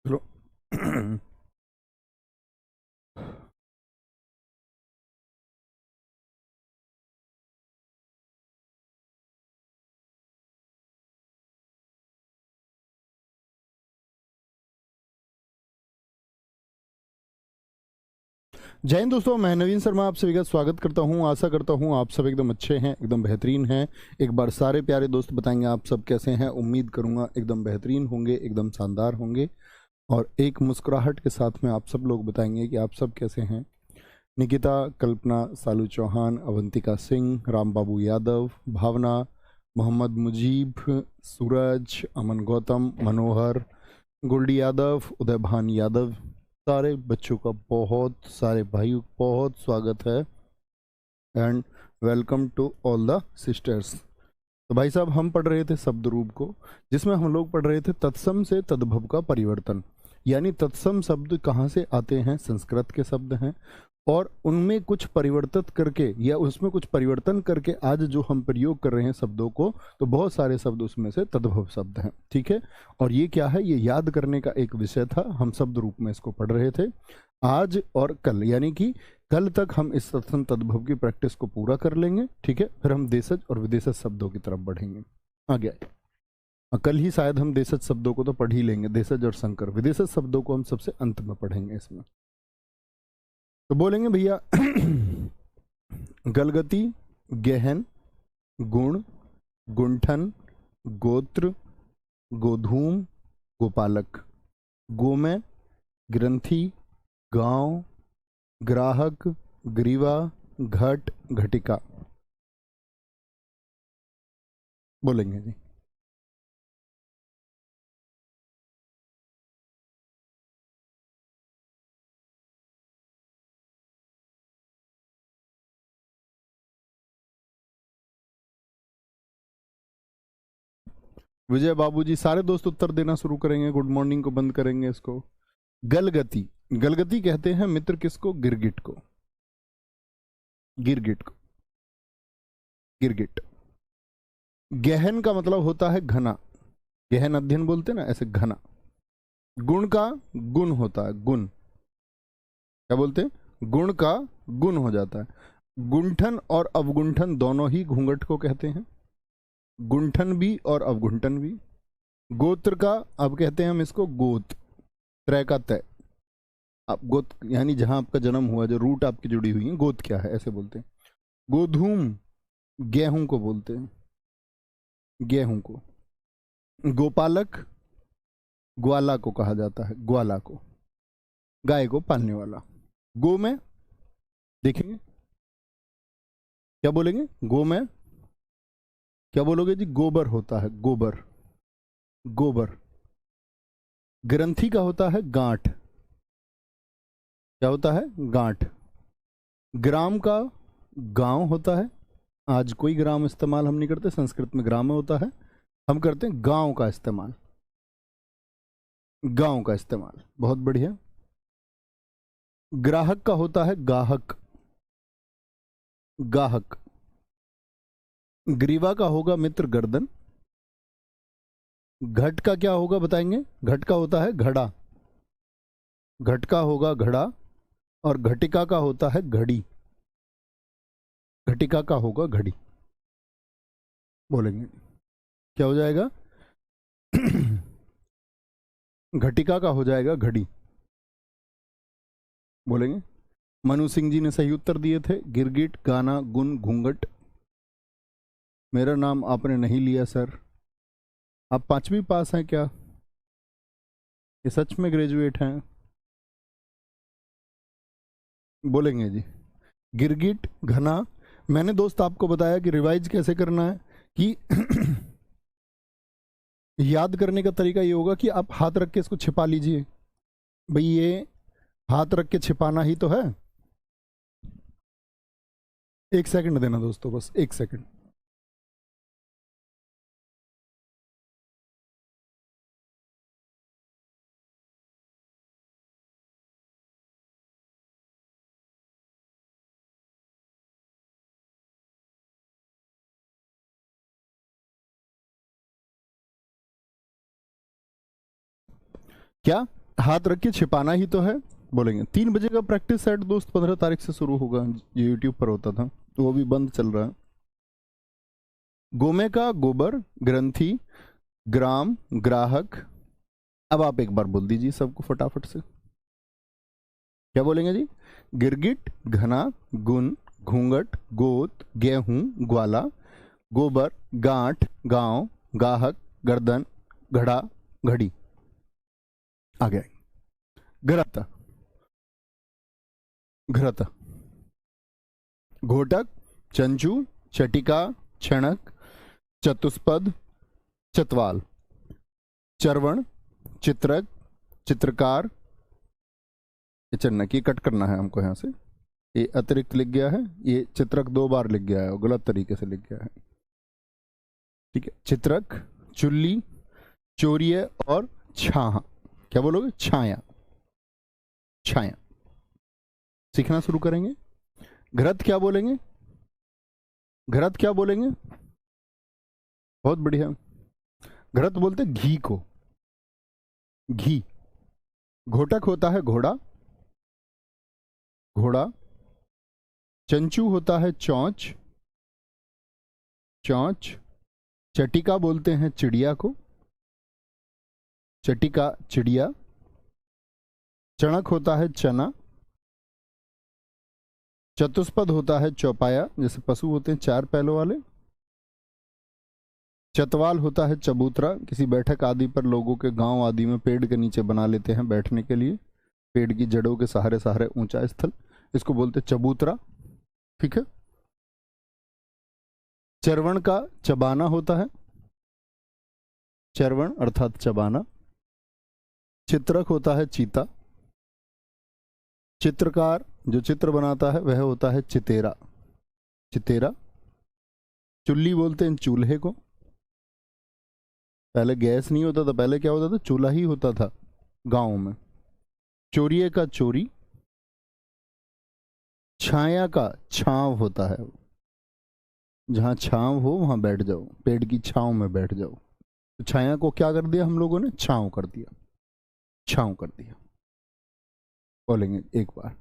चलो। जय हिंद दोस्तों, मैं नवीन शर्मा आप सभी का स्वागत करता हूं। आशा करता हूं आप सब एकदम अच्छे हैं, एकदम बेहतरीन हैं। एक बार सारे प्यारे दोस्त बताएंगे आप सब कैसे हैं। उम्मीद करूंगा एकदम बेहतरीन होंगे, एकदम शानदार होंगे। और एक मुस्कुराहट के साथ में आप सब लोग बताएंगे कि आप सब कैसे हैं। निकिता, कल्पना, सालू चौहान, अवंतिका सिंह, राम बाबू यादव, भावना, मोहम्मद मुजीब, सूरज, अमन गौतम, मनोहर, गोल्डी यादव, उदय भान यादव, सारे बच्चों का बहुत सारे भाइयों बहुत स्वागत है। And welcome to all the sisters. तो भाई साहब, हम पढ़ रहे थे शब्द रूप को, जिसमें हम लोग पढ़ रहे थे तत्सम से तद्भव का परिवर्तन। यानी तत्सम शब्द कहाँ से आते हैं, संस्कृत के शब्द हैं, और उनमें कुछ परिवर्तित करके या उसमें कुछ परिवर्तन करके आज जो हम प्रयोग कर रहे हैं शब्दों को, तो बहुत सारे शब्द उसमें से तद्भव शब्द हैं। ठीक है। और ये क्या है, ये याद करने का एक विषय था। हम शब्द रूप में इसको पढ़ रहे थे आज और कल, यानी कि कल तक हम इस तत्सम तद्भव की प्रैक्टिस को पूरा कर लेंगे। ठीक है। फिर हम देशज और विदेशज शब्दों की तरफ बढ़ेंगे। आगे कल ही शायद हम देशज शब्दों को तो पढ़ ही लेंगे, देशज और संकर। विदेशज शब्दों को हम सबसे अंत में पढ़ेंगे इसमें। तो बोलेंगे भैया गलगति, गहन, गुण, गुंठन, गोत्र, गोधूम, गोपालक, गोमय, ग्रंथि, गांव, ग्राहक, ग्रीवा, घट, घटिका। बोलेंगे जी। विजय बाबू जी, सारे दोस्त उत्तर देना शुरू करेंगे। गुड मॉर्निंग को बंद करेंगे इसको। गलगति, गलगति कहते हैं मित्र किसको, गिरगिट को। गिरगिट को, गिरगिट। गहन का मतलब होता है घना, गहन अध्ययन बोलते हैं ना, ऐसे घना। गुण का गुण होता है, गुण। क्या बोलते हैं, गुण का गुण हो जाता है। गुंठन और अवगुंठन दोनों ही घूंघट को कहते हैं, गुंठन भी और अवगुंठन भी। गोत्र का अब कहते हैं हम इसको गोत, त्रय का तय। आप गोत यानी जहां आपका जन्म हुआ, जो रूट आपकी जुड़ी हुई है, गोत क्या है ऐसे बोलते हैं। गोधूम, गेहूं को बोलते हैं, गेहूं को। गोपालक, ग्वाला को कहा जाता है, ग्वाला को, गाय को पालने वाला। गो में देखेंगे क्या बोलेंगे, गो में क्या बोलोगे जी, गोबर होता है, गोबर, गोबर। ग्रंथि का होता है गांठ, क्या होता है, गांठ। ग्राम का गांव होता है। आज कोई ग्राम इस्तेमाल हम नहीं करते, संस्कृत में ग्राम होता है, हम करते हैं गांव का इस्तेमाल, गांव का इस्तेमाल। बहुत बढ़िया। ग्राहक का होता है गाहक, गाहक। ग्रीवा का होगा मित्र गर्दन। घट का क्या होगा बताएंगे, घट का होता है घड़ा, घट का होगा घड़ा। और घटिका का होता है घड़ी, घटिका का होगा घड़ी। बोलेंगे क्या हो जाएगा घटिका का हो जाएगा घड़ी। बोलेंगे। मनु सिंह जी ने सही उत्तर दिए थे, गिरगिट, गाना, गुन, घूंघट। मेरा नाम आपने नहीं लिया सर। आप 5वीं पास हैं क्या, ये सच में ग्रेजुएट हैं। बोलेंगे जी। गिरगिट, घना। मैंने दोस्त आपको बताया कि रिवाइज कैसे करना है, कि याद करने का तरीका ये होगा कि आप हाथ रख के इसको छिपा लीजिए। भाई ये हाथ रख के छिपाना ही तो है। एक सेकंड देना दोस्तों, बस एक सेकंड। क्या हाथ रख के छिपाना ही तो है। बोलेंगे 3 बजे का प्रैक्टिस सेट दोस्त 15 तारीख से शुरू होगा, ये यूट्यूब पर होता था, तो वो भी बंद चल रहा है। गोमे का गोबर, ग्रंथि, ग्राम, ग्राहक। अब आप एक बार बोल दीजिए सबको फटाफट से, क्या बोलेंगे जी? गिरगिट, घना, गुन, घूंघट, गोत, गेहूं, ग्वाला, गोबर, गांठ, गांव, गाहक, गर्दन, घड़ा, घड़ी। आ गया घरता, घरता, घोटक, चंचू, चटिका, क्षणक, चतुष्पद, चतवाल, चरवण, चित्रक, चित्रकार। ये चन्नक, ये कट करना है हमको यहाँ से, ये अतिरिक्त लिख गया है, ये चित्रक 2 बार लिख गया है, गलत तरीके से लिख गया है। ठीक है, चित्रक, चुल्ली, चोरिय और छाहा। क्या बोलोगे? छाया, छाया। सीखना शुरू करेंगे। घृत क्या बोलेंगे? घृत क्या बोलेंगे? बहुत बढ़िया, घृत बोलते घी को, घी। घोटक होता है घोड़ा, घोड़ा। चंचू होता है चौंच, चौंच। चटिका बोलते हैं चिड़िया को, चटिका, चिड़िया। चणक होता है चना। चतुष्पद होता है चौपाया, जैसे पशु होते हैं 4 पैरों वाले। चतवाल होता है चबूतरा, किसी बैठक आदि पर लोगों के गांव आदि में पेड़ के नीचे बना लेते हैं बैठने के लिए, पेड़ की जड़ों के सहारे सहारे ऊंचा स्थल, इसको बोलते चबूतरा। ठीक है। चरवण का चबाना होता है, चरवण अर्थात चबाना। चित्रक होता है चीता। चित्रकार जो चित्र बनाता है वह होता है चितेरा, चितेरा। चुल्ली बोलते हैं चूल्हे को, पहले गैस नहीं होता था, पहले क्या होता था? चूल्हा ही होता था गांव में। चोरिये का चोरी। छाया का छांव होता है, जहां छांव हो वहां बैठ जाओ, पेड़ की छांव में बैठ जाओ। तो छाया को क्या कर दिया हम लोगों ने? छांव कर दिया, छांव कर दिया। बोलेंगे एक बार।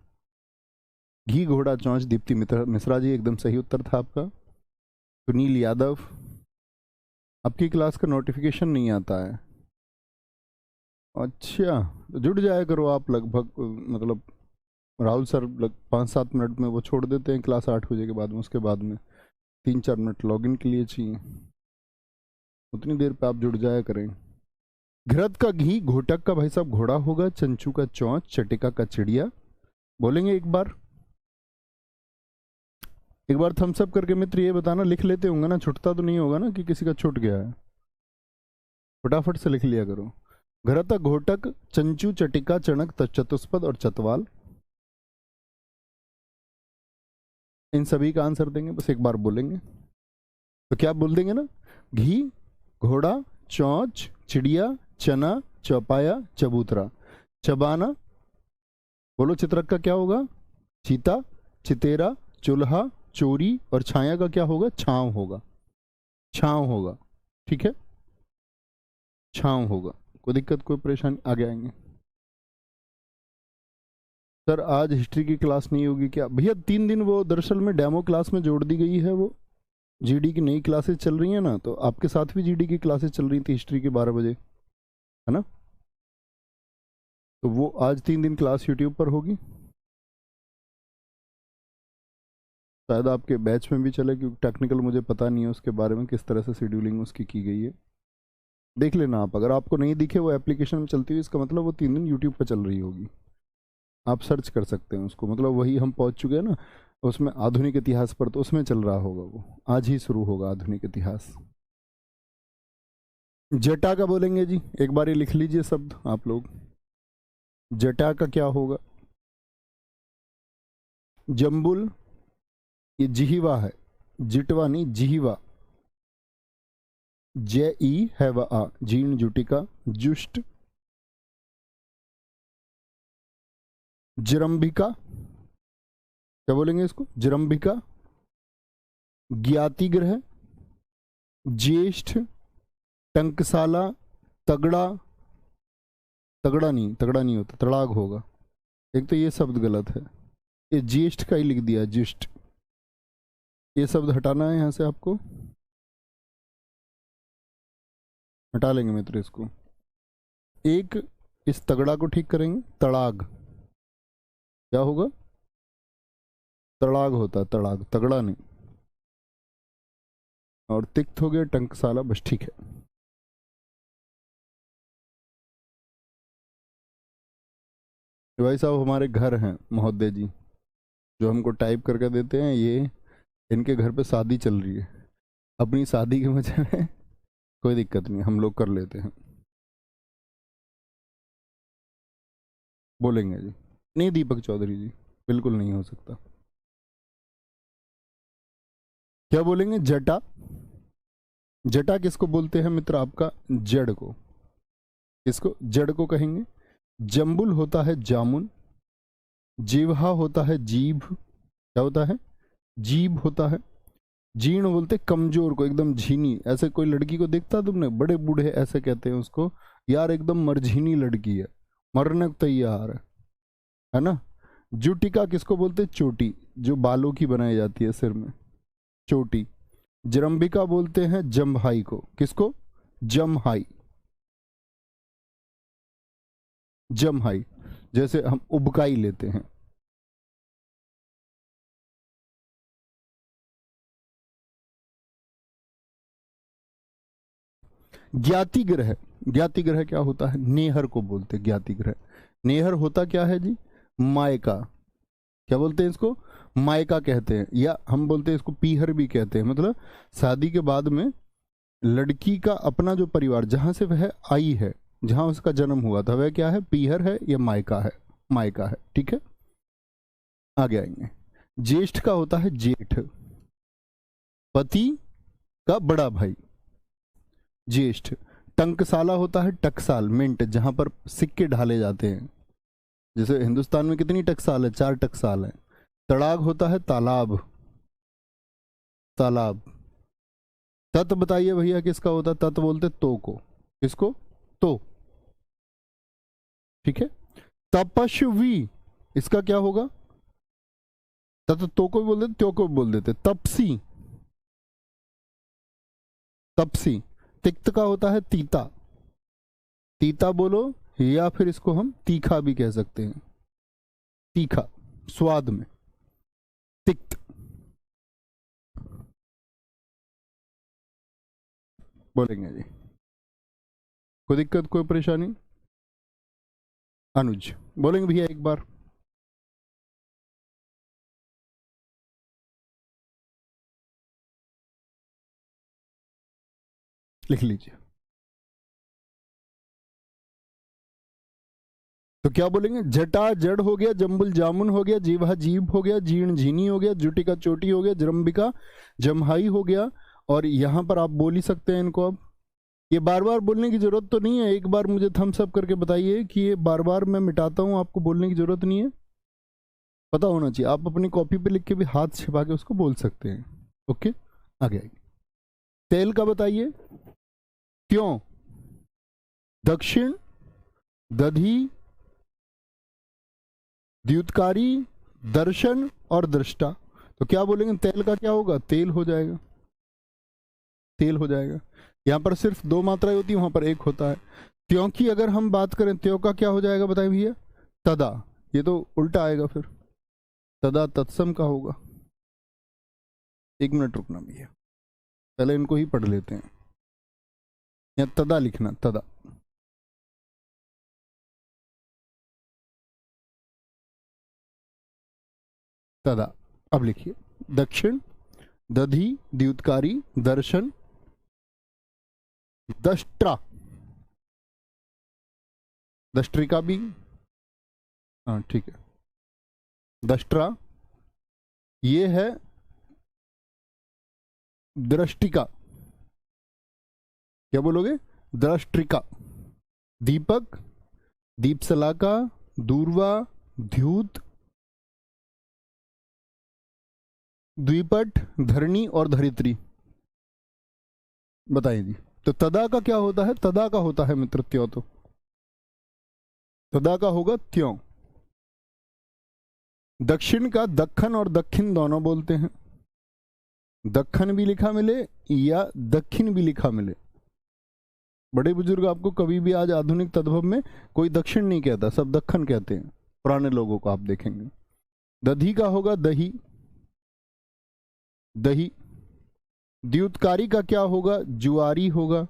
घी, घोड़ा, चौंच। दीप्ति मिश्रा जी, एकदम सही उत्तर था आपका। सुनील यादव, आपकी क्लास का नोटिफिकेशन नहीं आता है। अच्छा, तो जुड़ जाया करो आप लगभग, मतलब राहुल सर 5-7 मिनट में वो छोड़ देते हैं क्लास 8 बजे के बाद में, उसके बाद में 3-4 मिनट लॉगिन के लिए चाहिए, उतनी देर पे आप जुड़ जाया करें। घृत का घी, घोटक का भाई साहब घोड़ा होगा, चंचू का चौंच, चटिका का चिड़िया। बोलेंगे एक बार, एक बार थम्स अप करके मित्र ये बताना, लिख लेते होंगे ना, छुटता तो नहीं होगा ना कि किसी का छूट गया है? फटाफट से लिख लिया करो। घृत, घोटक, चंचू, चटिका, चणक, चतुष्पद और चतवाल। इन सभी का आंसर देंगे, बस एक बार बोलेंगे तो क्या बोल देंगे ना? घी, घोड़ा, चौंच, चिड़िया, चना, चौपाया, चबूतरा। चबाना, बोलो चित्रक का क्या होगा? चीता, चितेरा, चूल्हा, चोरी। और छाया का क्या होगा? छांव होगा, छांव होगा। ठीक है, छांव होगा। कोई दिक्कत, कोई परेशानी? आगे आएंगे। सर आज हिस्ट्री की क्लास नहीं होगी क्या? भैया 3 दिन वो दरअसल में डेमो क्लास में जोड़ दी गई है, वो जीडी की नई क्लासेस चल रही हैं ना, तो आपके साथ भी जीडी की क्लासेस चल रही थी हिस्ट्री के 12 बजे, है ना? तो वो आज 3 दिन क्लास यूट्यूब पर होगी, शायद आपके बैच में भी चले, क्योंकि टेक्निकल मुझे पता नहीं है उसके बारे में, किस तरह से शेड्यूलिंग उसकी की गई है। देख लेना आप, अगर आपको नहीं दिखे वो एप्लीकेशन में चलती हुई, इसका मतलब वो 3 दिन यूट्यूब पर चल रही होगी, आप सर्च कर सकते हैं उसको। मतलब वही हम पहुंच चुके हैं ना उसमें, आधुनिक इतिहास पर, तो उसमें चल रहा होगा वो, आज ही शुरू होगा आधुनिक इतिहास। जटा का बोलेंगे जी, एक बार ये लिख लीजिए शब्द आप लोग, जटा का क्या होगा? जम्बुल, ये जिहिवा है, जिटवा नहीं, जिहिवा। जय ई है व आ, जीर्ण जुटिका, जुष्ट। जरंभिका, क्या बोलेंगे इसको? जरंभिका। ज्ञाति ग्रह, ज्येष्ठ, टंकसाला, तगड़ा, तगड़ा नहीं होता, तड़ाग होगा। एक तो ये शब्द गलत है, ये ज्येष्ठ का ही लिख दिया, ज्येष्ठ। ये शब्द हटाना है यहाँ से आपको, हटा लेंगे मित्र इसको। एक इस तगड़ा को ठीक करेंगे, तड़ाग। क्या होगा? तड़ाग होता, तड़ाग, तगड़ा नहीं। और तिक्त हो गया, टंकसाला, बस ठीक है। भाई साहब हमारे घर हैं महोदय जी, जो हमको टाइप करके देते हैं, ये इनके घर पे शादी चल रही है। अपनी शादी के मजे में कोई दिक्कत नहीं, हम लोग कर लेते हैं। बोलेंगे जी? नहीं दीपक चौधरी जी, बिल्कुल नहीं हो सकता। क्या बोलेंगे? जटा। जटा किसको बोलते हैं मित्र आपका? जड़ को। किसको? जड़ को कहेंगे। जम्बुल होता है जामुन, जिह्वा होता है जीभ। क्या होता है? जीभ होता है। जीर्ण बोलते कमजोर को, एकदम झीनी। ऐसे कोई लड़की को देखता तुमने, बड़े बूढ़े ऐसे कहते हैं उसको, यार एकदम मरझीनी लड़की है, मरने को तैयार है ना। जुटिका किसको बोलते? चोटी, जो बालों की बनाई जाती है सिर में, चोटी। जरंबिका बोलते हैं जम्हाई को। किसको? जम्हाई। जम्हाई, जैसे हम उबकाई लेते हैं। ज्ञाति ग्रह। ज्ञाति ग्रह क्या होता है? नेहर को बोलते हैं ज्ञाति ग्रह। नेहर होता क्या है जी? मायका। क्या बोलते हैं इसको? मायका कहते हैं, या हम बोलते हैं इसको पीहर भी कहते हैं। मतलब शादी के बाद में लड़की का अपना जो परिवार, जहां से वह आई है, जहां उसका जन्म हुआ था, वह क्या है? पीहर है या मायका है? मायका है, ठीक है। आगे आएंगे। ज्येष्ठ का होता है जेठ, पति का बड़ा भाई, ज्येष्ठ। टंकसाला होता है टकसाल, मिंट, जहां पर सिक्के ढाले जाते हैं। जैसे हिंदुस्तान में कितनी टकसाल है? 4 टकसाल है। तड़ाग होता है तालाब, तालाब। तत् बताइए भैया किसका होता है? तत् बोलते तो को। किसको? तो, ठीक है। तपस्वी, इसका क्या होगा? तत् तो को भी बोल देते, त्यो को भी बोल देते। तपसी, तपसी। तिक्त का होता है तीता, तीता बोलो, या फिर इसको हम तीखा भी कह सकते हैं, तीखा, स्वाद में, तिक्त। बोलेंगे जी? कोई दिक्कत, कोई परेशानी? अनुज बोलेंगे भैया एक बार? लिख लीजिए। तो क्या बोलेंगे? जटा जड़ हो गया, जम्बुल जामुन हो गया, जीवा जीभ हो गया, जीर्ण झीनी हो गया, जुटिका चोटी हो गया, जरंबिका जमहाई हो गया। और यहां पर आप बोल ही सकते हैं इनको। अब ये बार बार बोलने की जरूरत तो नहीं है, एक बार मुझे थम्स अप करके बताइए कि ये बार बार मैं मिटाता हूं, आपको बोलने की जरूरत नहीं है। पता होना चाहिए, आप अपनी कॉपी पे लिख के भी हाथ छिपा के उसको बोल सकते हैं। ओके, आगे आइए। तेल का बताइए। क्यों? दक्षिण, दधी, द्युतकारी, दर्शन और दृष्टा। तो क्या बोलेंगे? तेल का क्या होगा? तेल हो जाएगा, तेल हो जाएगा। यहां पर सिर्फ 2 मात्राएं होती है, वहां पर 1 होता है। त्यों की अगर हम बात करें, त्यों का क्या हो जाएगा बताएं भैया? तदा। ये तो उल्टा आएगा फिर, तदा तत्सम का होगा। 1 मिनट रुकना भैया, पहले इनको ही पढ़ लेते हैं। या तदा लिखना, तदा। तदा। अब लिखिए। दक्षिण, दधी, द्युतकारी, दर्शन, दष्ट्रा। दष्ट्रिका भी, हाँ ठीक है। दष्ट्रा, ये है दृष्टिका। क्या बोलोगे? दृष्टिका। दीपक, दीपसलाका, दूर्वा, द्यूत, द्विपट, धरणी और धरित्री। बताइए जी। तो तदा का क्या होता है? तदा का होता है मित्र त्यों। तो तदा का होगा त्यों। दक्षिण का दक्खन और दक्षिण दोनों बोलते हैं। दक्खन भी लिखा मिले या दक्षिण भी लिखा मिले। बड़े बुजुर्ग आपको कभी भी आज आधुनिक तद्भव में कोई दक्षिण नहीं कहता, सब दक्खन कहते हैं। पुराने लोगों को आप देखेंगे। दधी का होगा दही, दही। द्युतकारी का क्या होगा? जुआरी होगा,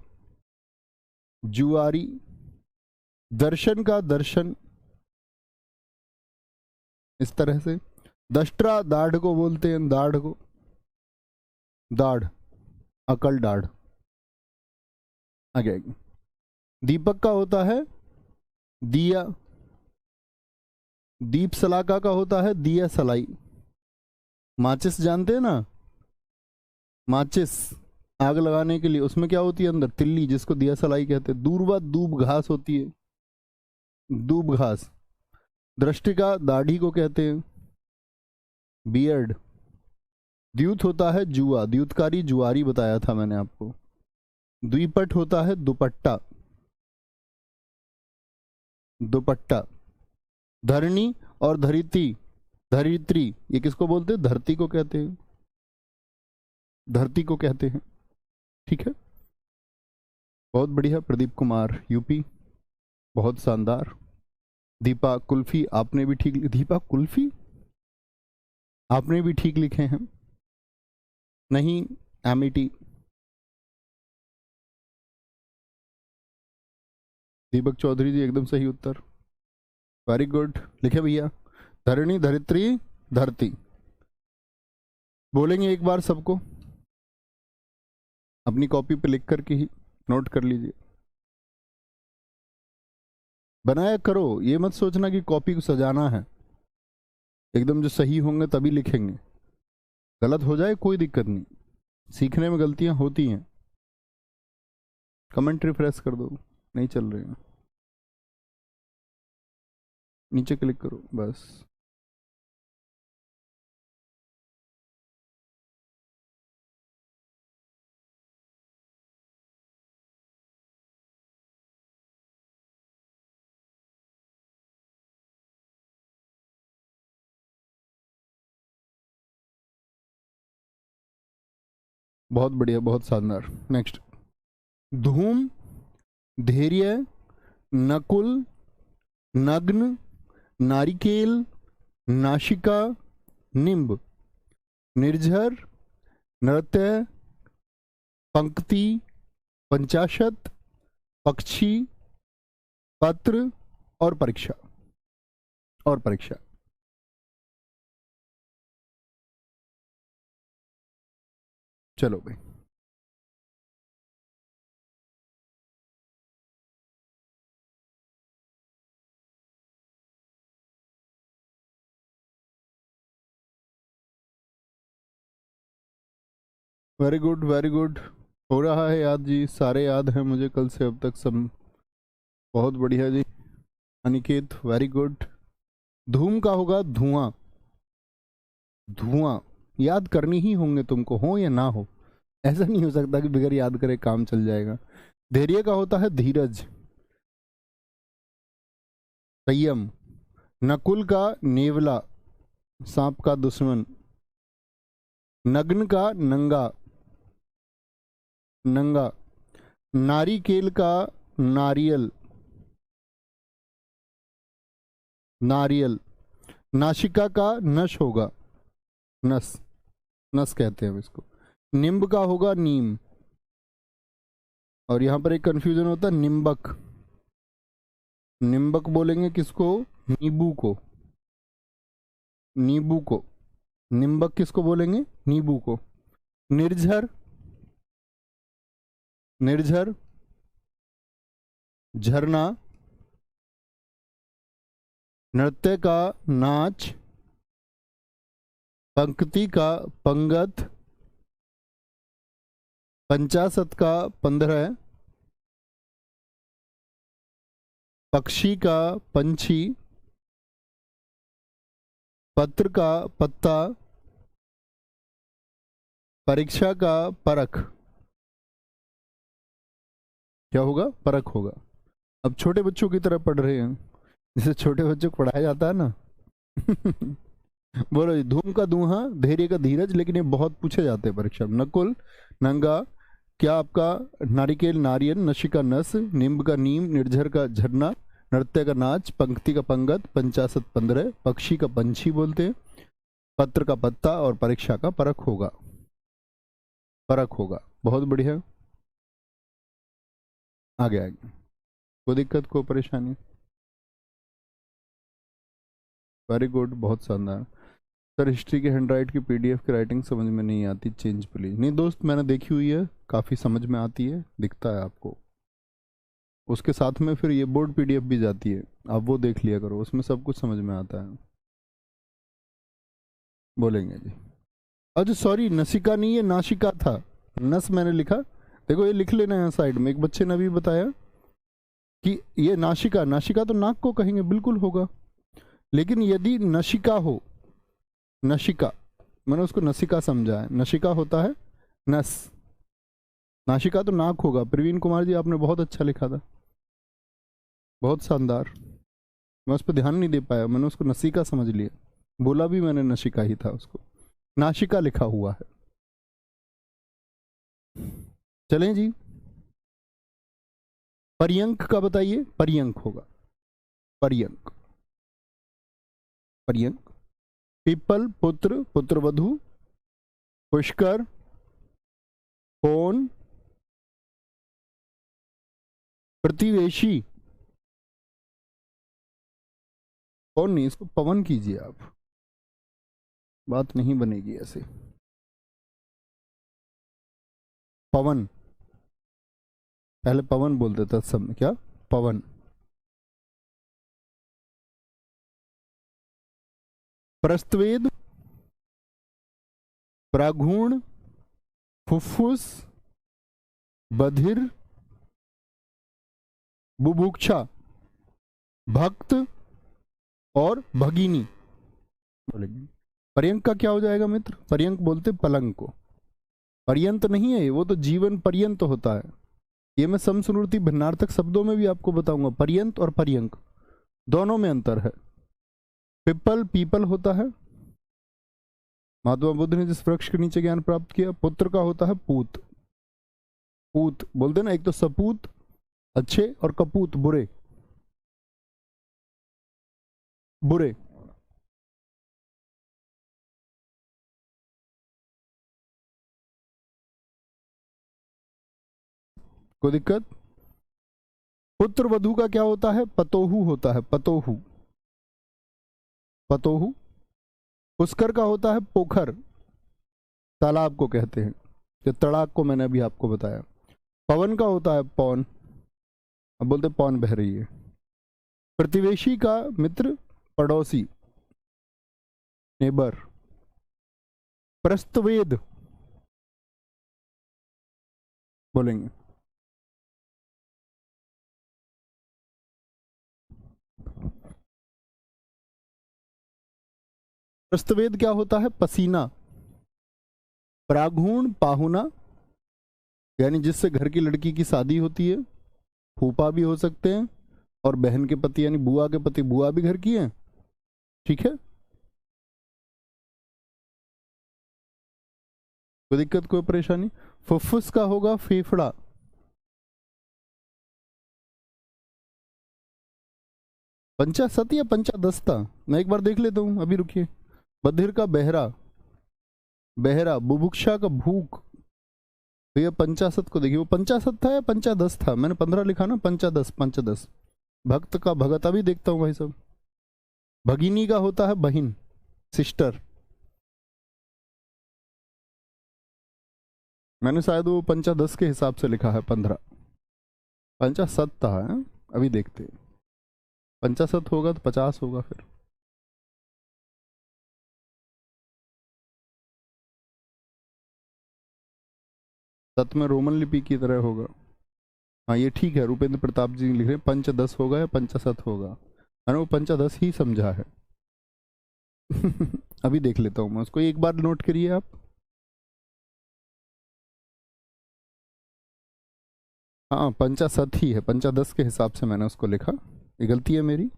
जुआरी। दर्शन का दर्शन, इस तरह से। दष्ट्रा दाढ़ को बोलते हैं, दाढ़ को, दाढ़, अकल दाढ़ आ जाएगी। दीपक का होता है दिया, दीप सलाका का होता है दिया सलाई। माचिस जानते हैं ना, माचिस आग लगाने के लिए, उसमें क्या होती है अंदर? तिल्ली, जिसको दिया सलाई कहते हैं। दूरवा दूब घास होती है, दूब घास। दृष्टि का दाढ़ी को कहते हैं, बियर्ड। द्यूत होता है जुआ, द्यूतकारी जुआरी बताया था मैंने आपको। द्विपट होता है दुपट्टा, दुपट्टा। धरणी और धरित्री, धरित्री ये किसको बोलते हैं? धरती को कहते हैं, धरती को कहते हैं। ठीक है, बहुत बढ़िया। प्रदीप कुमार यूपी, बहुत शानदार। दीपा कुल्फी आपने भी ठीक, दीपा कुल्फी आपने भी ठीक लिखे हैं। नहीं, एमिटी। दीपक चौधरी जी एकदम सही उत्तर, वेरी गुड। लिखे भैया। धरणी, धरित्री, धरती। बोलेंगे एक बार सबको, अपनी कॉपी पे लिख करके ही नोट कर लीजिए। बनाया करो, ये मत सोचना कि कॉपी को सजाना है। एकदम जो सही होंगे तभी लिखेंगे, गलत हो जाए कोई दिक्कत नहीं, सीखने में गलतियां होती हैं। कमेंट रिफ्रेश कर दो, नहीं चल रहे हैं, नीचे क्लिक करो बस। बहुत बढ़िया, बहुत शानदार। नेक्स्ट, धूम, धैर्य, नकुल, नग्न, नारिकेल, नाशिका, निम्ब, निर्झर, नृत्य, पंक्ति, पंचाशत, पक्षी, पत्र और परीक्षा, और परीक्षा। चलो भाई, वेरी गुड, वेरी गुड। हो रहा है याद जी, सारे याद हैं मुझे कल से अब तक सब। बहुत बढ़िया जी। Aniket very good. धूम का होगा धुआं, धुआं। याद करनी ही होंगे तुमको, हो या ना हो, ऐसा नहीं हो सकता कि बगैर याद करे काम चल जाएगा। धैर्य का होता है धीरज, संयम। नकुल का नेवला, सांप का दुश्मन। नग्न का नंगा, नंगा। नारिकेल का नारियल, नारियल। नासिका का नश होगा, नस, नस कहते हैं इसको। निम्ब का होगा नीम, और यहां पर एक कंफ्यूजन होता है, निम्बक। निम्बक बोलेंगे किसको? नींबू को, नींबू को। निम्बक किसको बोलेंगे? नींबू को। निर्झर, निर्झर। झरना, नृत्य का नाच, पंक्ति का पंगत, पंचाशत का 15, पक्षी का पंछी, पत्र का पत्ता, परीक्षा का परख। क्या होगा? परख होगा। अब छोटे बच्चों की तरह पढ़ रहे हैं, जैसे छोटे बच्चों को पढ़ाया जाता है ना। बोलो जी, धूम का धुआं, धैर्य का धीरज, लेकिन ये बहुत पूछे जाते हैं परीक्षा में। नकुल, नंगा, क्या आपका, नारिकेल, नारियल, नशी का नस, नींब का नीम, निर्झर का झरना, नृत्य का नाच, पंक्ति का पंगत, पंचाशत 15, पक्षी का पंछी बोलते हैं, पत्र का पत्ता, और परीक्षा का परख होगा। परख होगा, बहुत बढ़िया। आगे आगे, कोई दिक्कत, कोई परेशानी? वेरी गुड, बहुत शानदार। सर हिस्ट्री के हैंड राइट की पीडीएफ की राइटिंग समझ में नहीं आती, चेंज प्लीज। नहीं दोस्त, मैंने देखी हुई है, काफ़ी समझ में आती है, दिखता है आपको। उसके साथ में फिर ये बोर्ड पीडीएफ भी जाती है, आप वो देख लिया करो, उसमें सब कुछ समझ में आता है। बोलेंगे जी। अच्छा सॉरी, नसिका नहीं है, नासिका था। नस मैंने लिखा, देखो ये लिख लेना है साइड में। एक बच्चे ने भी बताया कि ये नासिका, नासिका तो नाक को कहेंगे, बिल्कुल होगा। लेकिन यदि नशिका हो, नशिका, मैंने उसको नसिका समझा है, नशिका होता है नस, नासिका तो नाक होगा। प्रवीण कुमार जी, आपने बहुत अच्छा लिखा था, बहुत शानदार। मैं उस पर ध्यान नहीं दे पाया, मैंने उसको नसिका समझ लिया, बोला भी मैंने नशिका ही था उसको, नाशिका लिखा हुआ है। चलें जी, पर्यंक का बताइए, पर्यंक होगा, पर्यंक, पर्यंक। पीपल, पुत्र, पुत्रवधु, पुष्कर, पौन, प्रतिवेशी। पौन नहीं, इसको पवन कीजिए आप, बात नहीं बनेगी ऐसे। पवन, पहले पवन बोलते थे सब में, क्या पवन। प्रस्तवेद, प्राघूण, फुफ्फुस, बधिर, बुभुक्षा, भक्त, और भगिनी बोलेंगे। पर्यंक का क्या हो जाएगा मित्र? पर्यंक बोलते पलंग को, पर्यंत नहीं है वो तो जीवन पर्यंत होता है। ये मैं समश्रुति भिन्नार्थक शब्दों में भी आपको बताऊंगा, पर्यंत और पर्यंक दोनों में अंतर है। पिपल, पीपल होता है, महात्मा बुद्ध ने जिस वृक्ष के नीचे ज्ञान प्राप्त किया। पुत्र का होता है पूत, पूत बोलते ना, एक तो सपूत अच्छे और कपूत बुरे, बुरे। कोई दिक्कत? पुत्र वधु का क्या होता है? पतोहू होता है, पतोहू, पतोहू। पुष्कर का होता है पोखर, तालाब को कहते हैं, जो तड़ाक को मैंने अभी आपको बताया। पवन का होता है पौन, अब बोलते पौन बह रही है। प्रतिवेशी का मित्र, पड़ोसी, नेबर। प्रस्तवेद बोलेंगे। प्रस्तवेद क्या होता है? पसीना। प्राघूण, पाहुना, यानी जिससे घर की लड़की की शादी होती है, फूफा भी हो सकते हैं, और बहन के पति यानी बुआ के पति, बुआ भी घर की है, ठीक है। कोई दिक्कत, कोई परेशानी? फुफ्फुस का होगा फेफड़ा, पंचाशत या पंचादस्ता, मैं एक बार देख लेता हूं, अभी रुकिए। बधिर का बहरा, बहरा। बुभुक्षा का भूख, तो ये पंचाशत को देखिए, वो पंचाशत था या पंचादस था? मैंने 15 लिखा ना, पंचादस, पंचादस। भक्त का भगत, अभी देखता हूँ भाई साहब। भगिनी का होता है बहिन, सिस्टर। मैंने शायद वो पंचादस के हिसाब से लिखा है 15, पंचाशत था है? अभी देखते हैं, पंचाशत होगा तो 50 होगा फिर। सत में रोमन लिपि की तरह होगा। हाँ ये ठीक है, रूपेंद्र प्रताप जी लिख रहे हैं पंचदस होगा या पंचाशत होगा, मैंने वो पंचादस ही समझा है। अभी देख लेता हूँ मैं उसको, एक बार नोट करिए आप। हाँ पंचाशत ही है, पंचादस के हिसाब से मैंने उसको लिखा, ये गलती है मेरी।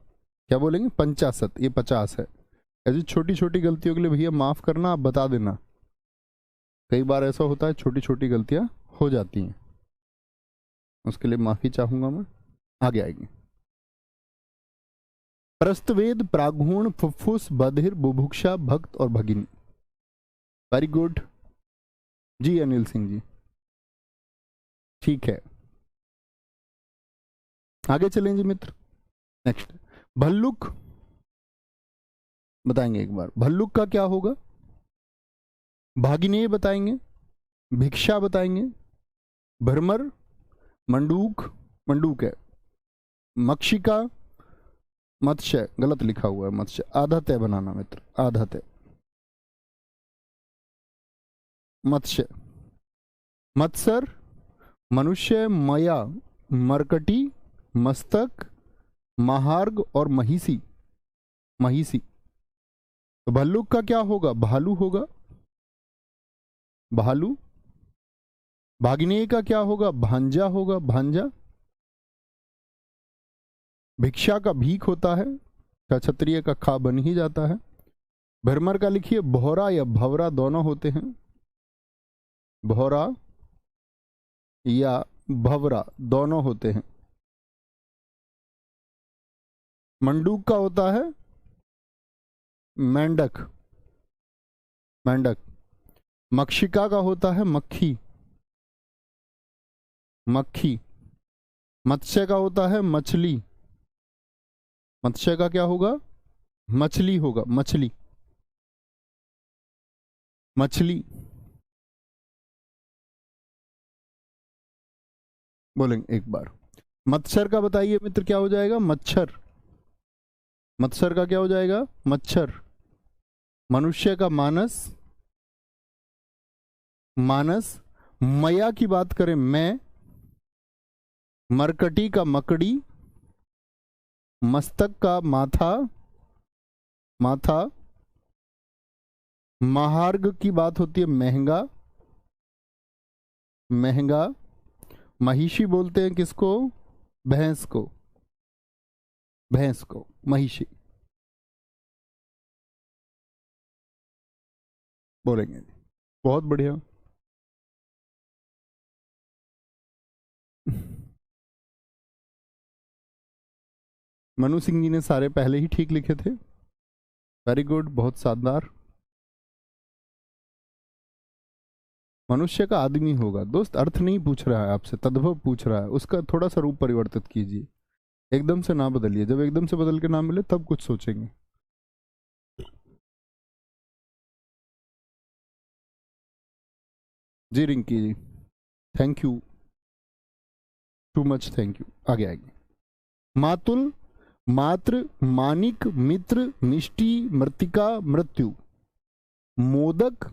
क्या बोलेंगे? 50, ये 50 है। ऐसी छोटी छोटी गलतियों के लिए भैया माफ़ करना, आप बता देना। कई बार ऐसा होता है छोटी छोटी गलतियाँ हो जाती हैं, उसके लिए माफ़ी चाहूँगा मैं। आगे आएंगे। प्रस्तवेद, प्रागुण, फुफ्फुस, बधिर, बुभुक्षा, भक्त और भगिनी। वेरी गुड जी अनिल सिंह जी, ठीक है। आगे चलें जी मित्र। नेक्स्ट, भल्लुक बताएंगे एक बार। भल्लुक का क्या होगा? भागिनेय बताएंगे, भिक्षा बताएंगे, भ्रमर, मंडूक, मंडूक है, मक्षिका, मत्स्य, गलत लिखा हुआ है मत्स्य, आधा तय बनाना मित्र, आधा तय, मत्स्य, मत्सर, मनुष्य, मया, मरकटी, मस्तक, महार्ग और महिषी, महिषी। तो भल्लुक का क्या होगा? भालू होगा, भालू। भागिनेय का क्या होगा? भांजा होगा, भांजा। भिक्षा का भीख होता है, क्षत्रिय का खा बन ही जाता है। भ्रमर का लिखिए भौरा या भवरा दोनों होते हैं, भौरा या भवरा दोनों होते हैं। मंडूक का होता है मेंढक, मेंढक। मक्षिका का होता है मक्खी, मक्खी। मत्स्य का होता है मछली, मत्स्य का क्या होगा? मछली होगा, मछली, मछली। बोलेंगे एक बार। मत्सर का बताइए मित्र, क्या हो जाएगा? मच्छर, मत्सर का क्या हो जाएगा? मच्छर। मनुष्य का मानस, मानस। मया की बात करें मैं, मरकटी का मकड़ी, मस्तक का माथा, माथा। महार्ग की बात होती है महंगा, महंगा। महिषी बोलते हैं किसको? भैंस को, भैंस को महिषी बोलेंगे। बहुत बढ़िया। मनु सिंह जी ने सारे पहले ही ठीक लिखे थे। वेरी गुड, बहुत शानदार। मनुष्य का आदमी होगा दोस्त, अर्थ नहीं पूछ रहा है आपसे, तद्भव पूछ रहा है, उसका थोड़ा सा रूप परिवर्तित कीजिए, एकदम से ना बदलिए। जब एकदम से बदल के ना मिले तब कुछ सोचेंगे। जी Rinki ji, thank you, too much thank you. आगे आएंगे। मातुल, मात्र, मानिक, मित्र, मिष्टि, मृतिका, मृत्यु, मोदक,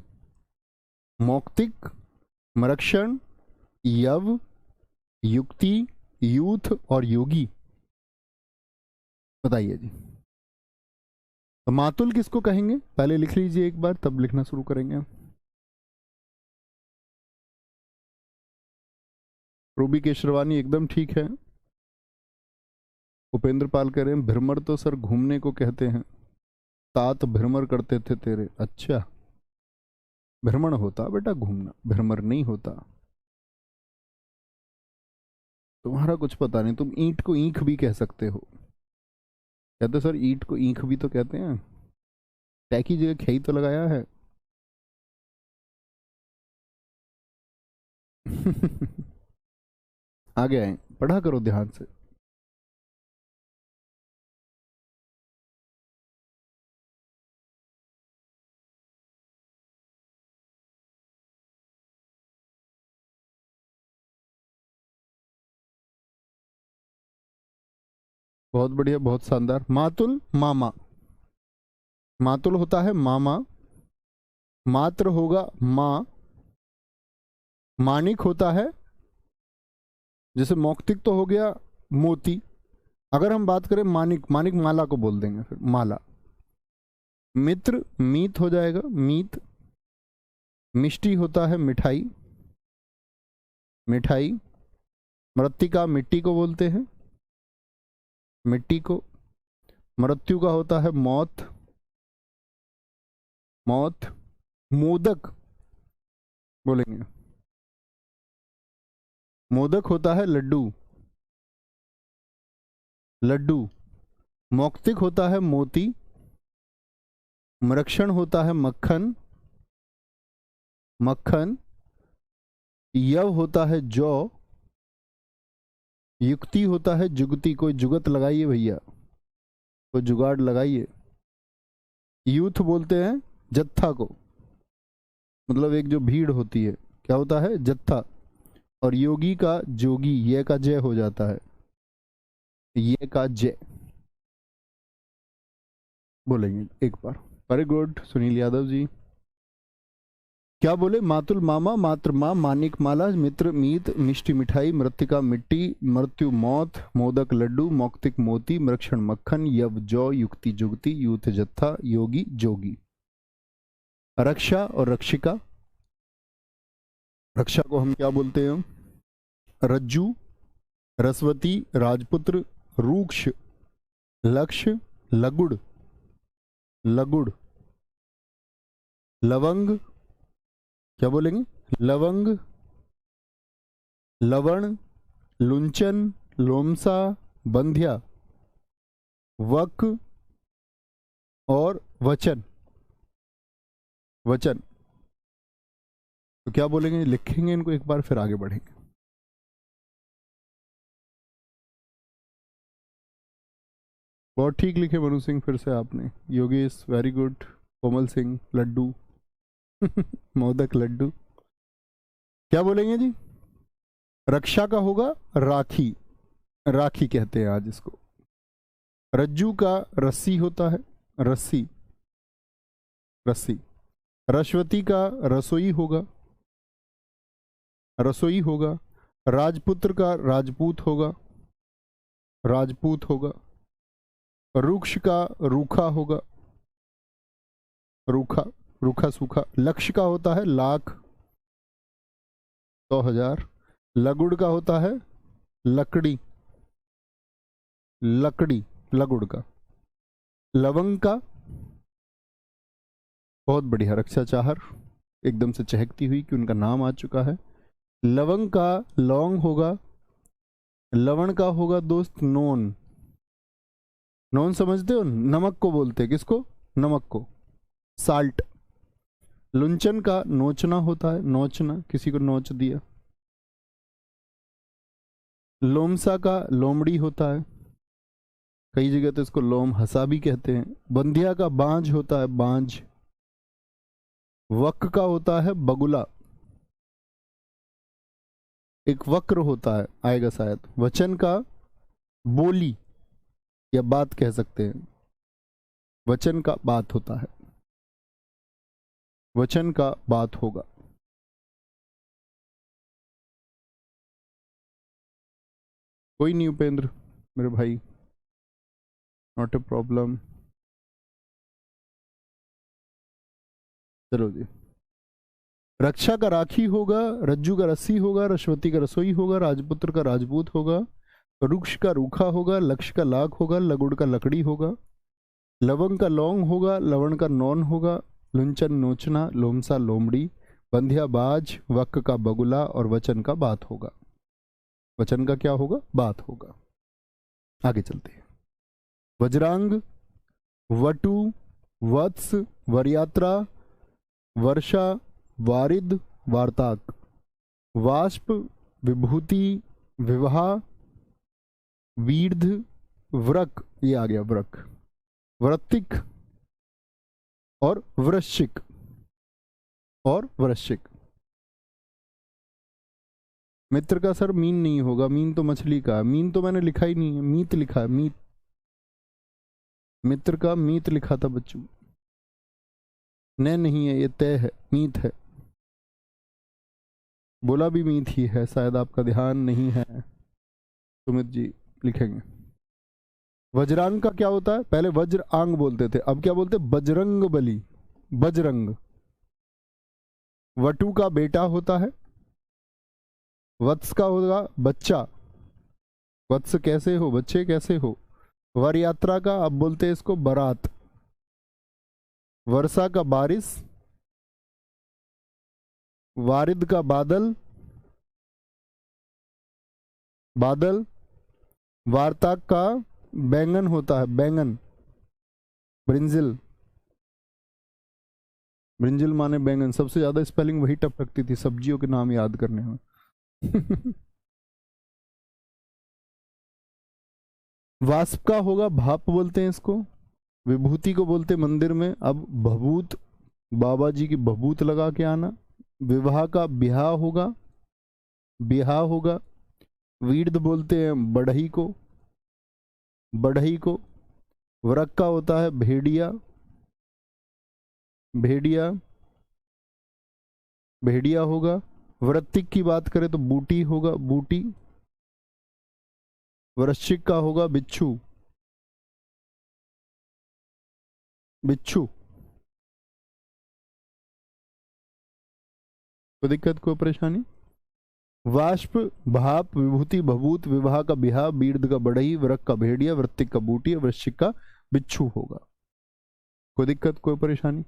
मौक्तिक, मरक्षण, यव, युक्ति, यूथ और योगी। बताइए जी। तो मातुल किसको कहेंगे? पहले लिख लीजिए एक बार, तब लिखना शुरू करेंगे। रूबी केशरवानी एकदम ठीक है। उपेंद्र पाल कह रहे हैं भ्रमर तो सर घूमने को कहते हैं, तात भ्रमर करते थे तेरे। अच्छा, भ्रमण होता बेटा घूमना, भ्रमर नहीं होता। तुम्हारा कुछ पता नहीं, तुम ईंट को ईंख भी कह सकते हो। कहते सर ईंट को ईंख भी तो कहते हैं, टै की जगह खेई तो लगाया है। आगे आए, पढ़ा करो ध्यान से। बहुत बढ़िया, बहुत शानदार। मातुल, मामा। मातुल होता है मामा, मात्र होगा माँ, मानिक होता है, जैसे मौक्तिक तो हो गया मोती। अगर हम बात करें मानिक, मानिक माला को बोल देंगे फिर, माला। मित्र, मीत हो जाएगा, मीत। मिष्टी होता है मिठाई, मिठाई। मृत्तिका मिट्टी को बोलते हैं, मिट्टी को। मृत्यु का होता है मौत, मौत। मोदक बोलेंगे, मोदक होता है लड्डू, लड्डू। मौक्तिक होता है मोती, मृक्षण होता है मक्खन, मक्खन। यव होता है जौ, युक्ति होता है जुगती। कोई जुगत लगाइए भैया, कोई जुगाड़ लगाइए। यूथ बोलते हैं जत्था को, मतलब एक जो भीड़ होती है, क्या होता है जत्था। और योगी का जोगी, ये का जय हो जाता है, ये का जय बोलेंगे एक बार। Very good Sunil Yadav ji. क्या बोले? मातुल मामा, मातृ माँ, मानिक माला, मित्र मीत, मिष्टी मिठाई, मृतिका मिट्टी, मृत्यु मौत, मोदक लड्डू, मौक्तिक मोती, मृक्षण मक्खन, यव जौ, युक्ति जुगती, यूथ जत्था, योगी जोगी। रक्षा और रक्षिका, रक्षा को हम क्या बोलते हैं? रज्जू, रसवती, राजपुत्र, रूक्ष, लक्ष्य, लगुड़, लगुड़। लवंग, क्या बोलेंगे? लवंग, लवण, लुंचन, लोमसा, बंध्या, वक और वचन, वचन। तो क्या बोलेंगे? लिखेंगे इनको एक बार, फिर आगे बढ़ेंगे। बहुत ठीक लिखे मनु सिंह, फिर से आपने। Yogesh very good. कोमल सिंह लड्डू मोदक लड्डू। क्या बोलेंगे जी? रक्षा का होगा राखी, राखी कहते हैं आज इसको। रज्जू का रस्सी होता है, रस्सी, रस्सी। रश्वती का रसोई होगा, रसोई होगा। राजपुत्र का राजपूत होगा, राजपूत होगा। रुक्ष का रूखा होगा, रूखा, रूखा सूखा। लक्ष्य का होता है लाख, 100,000। लगुड़ का होता है लकड़ी, लकड़ी, लगुड़ का। लवंग का, बहुत बढ़िया, रक्षा चाहर, एकदम से चहकती हुई कि उनका नाम आ चुका है। लवंग का लौंग होगा। लवण का होगा दोस्त नोन, नोन समझते हो? नमक को बोलते हैं, किसको? नमक को, साल्ट। लुंचन का नोचना होता है, नोचना, किसी को नोच दिया। लोमसा का लोमड़ी होता है, कई जगह तो इसको लोम हसा भी कहते हैं। बंधिया का बांझ होता है, बांझ। वक का होता है बगुला, एक वक्र होता है, आएगा शायद। वचन का बोली या बात कह सकते हैं, वचन का बात होता है, वचन का बात होगा। कोई नहीं उपेंद्र मेरे भाई, नॉट ए प्रॉब्लम। चलो जी। रक्षा का राखी होगा, रज्जू का रस्सी होगा, रश्वती का रसोई होगा, राजपुत्र का राजपूत होगा, रुक्ष का रूखा होगा, लक्ष्य का लाख होगा, लगुड़ का लकड़ी होगा, लवंग का लौंग होगा, लवण का नौन होगा, लुंचन नोचना, लोमसा लोमड़ी, बंधिया बाज, वक का बगुला और वचन का बात होगा। वचन का क्या होगा? बात होगा। आगे चलते हैं। वज्रांग, वटु, वत्स, वरयात्रा, वर्षा, वारिद, वार्ताक। वाष्प, विभूति, विवाह, वीर्ध, व्रक, ये आ गया व्रक, वृत्तिक और वृश्चिक, और वृश्चिक। मित्र का सर मीन नहीं होगा, मीन तो मछली का, मीन तो मैंने लिखा ही नहीं है, मीत लिखा है, मीत। मित्र का मीत लिखा था बच्चों, न नहीं है, ये तय है, मीत है। बोला भी मीत ही है, शायद आपका ध्यान नहीं है। सुमित जी लिखेंगे। वज्रांग का क्या होता है? पहले वज्र आंग बोलते थे, अब क्या बोलते? बजरंग बली, बजरंग। वटु का बेटा होता है। वत्स का होगा बच्चा, वत्स कैसे हो, बच्चे कैसे हो। वर यात्रा का अब बोलते हैं इसको बारात। वर्षा का बारिश, वारिद का बादल, बादल, वार्ता का बैंगन होता है, बैंगन, ब्रिंजिल, ब्रिंजिल माने बैंगन। सबसे ज्यादा स्पेलिंग वही टफ लगती थी सब्जियों के नाम याद करने में। वाष्प का होगा भाप बोलते हैं इसको। विभूति को बोलते मंदिर में। अब भभूत, बाबा जी की भभूत लगा के आना। विवाह का बिहा होगा, बिहा होगा। वीर्द बोलते हैं बढ़ई को, बढ़ई को। वृक का होता है भेड़िया, भेड़िया, भेड़िया होगा। वृत्तिक की बात करें तो बूटी होगा, बूटी। वृश्चिक का होगा बिच्छू, बिच्छू। कोई दिक्कत, कोई परेशानी? वाष्प, भाप, विभूति, भभूत, विवाह का बिहा, बीर्द का बढ़ई, वृक का भेड़िया, वृत्तिक का बूटी, वृश्चिक का बिच्छू होगा। कोई दिक्कत, कोई परेशानी?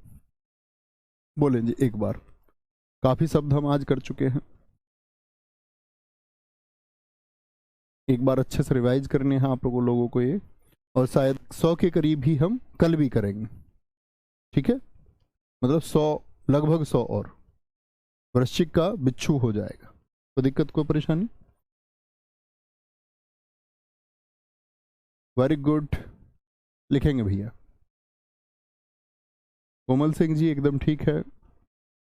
बोले जी एक बार। काफी शब्द हम आज कर चुके हैं, एक बार अच्छे से रिवाइज करने हैं आप लोगों को ये, और शायद 100 के करीब ही हम कल भी करेंगे। ठीक है, मतलब 100, लगभग 100 और वृश्चिक का बिच्छू हो जाएगा। तो दिक्कत, कोई परेशानी? वेरी गुड, लिखेंगे भैया। कोमल सिंह जी एकदम ठीक है।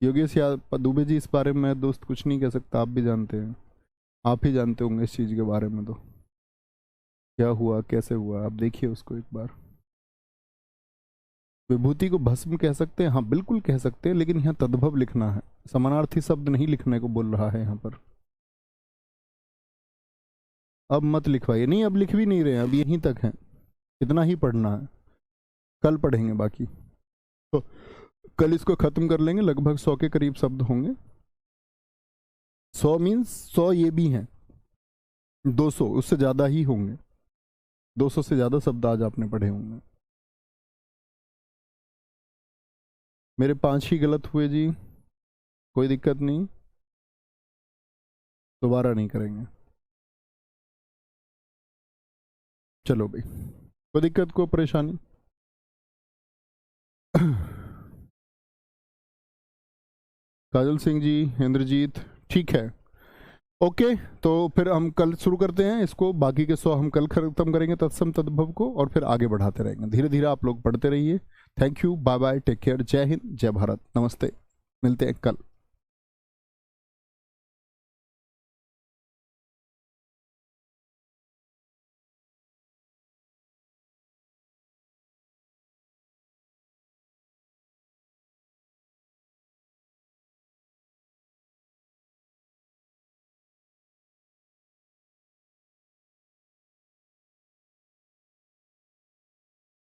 योगेश दुबे जी, इस बारे में दोस्त कुछ नहीं कह सकता, आप भी जानते हैं, आप ही जानते होंगे इस चीज़ के बारे में। तो क्या हुआ, कैसे हुआ, आप देखिए उसको एक बार। विभूति को भस्म कह सकते हैं, हाँ बिल्कुल कह सकते हैं, लेकिन यहाँ तद्भव लिखना है, समानार्थी शब्द नहीं लिखने को बोल रहा है यहाँ पर। अब मत लिखवाइए, नहीं अब लिख भी नहीं रहे हैं, अब यहीं तक है, इतना ही पढ़ना है, कल पढ़ेंगे बाकी। तो कल इसको खत्म कर लेंगे, लगभग 100 के करीब शब्द होंगे। 100 मीन्स 100 ये भी हैं, 200 उससे ज़्यादा ही होंगे, 200 से ज़्यादा शब्द आज आपने पढ़े होंगे। मेरे 5 ही गलत हुए जी, कोई दिक्कत नहीं, दोबारा नहीं करेंगे। चलो भाई, कोई दिक्कत, कोई परेशानी? काजल सिंह जी, इंद्रजीत, ठीक है, ओके। तो फिर हम कल शुरू करते हैं इसको, बाकी के 100 हम कल खत्म करेंगे तत्सम तद्भव को, और फिर आगे बढ़ाते रहेंगे धीरे धीरे। आप लोग पढ़ते रहिए। Thank you, bye bye, take care, जय हिंद, जय भारत, नमस्ते, मिलते हैं कल।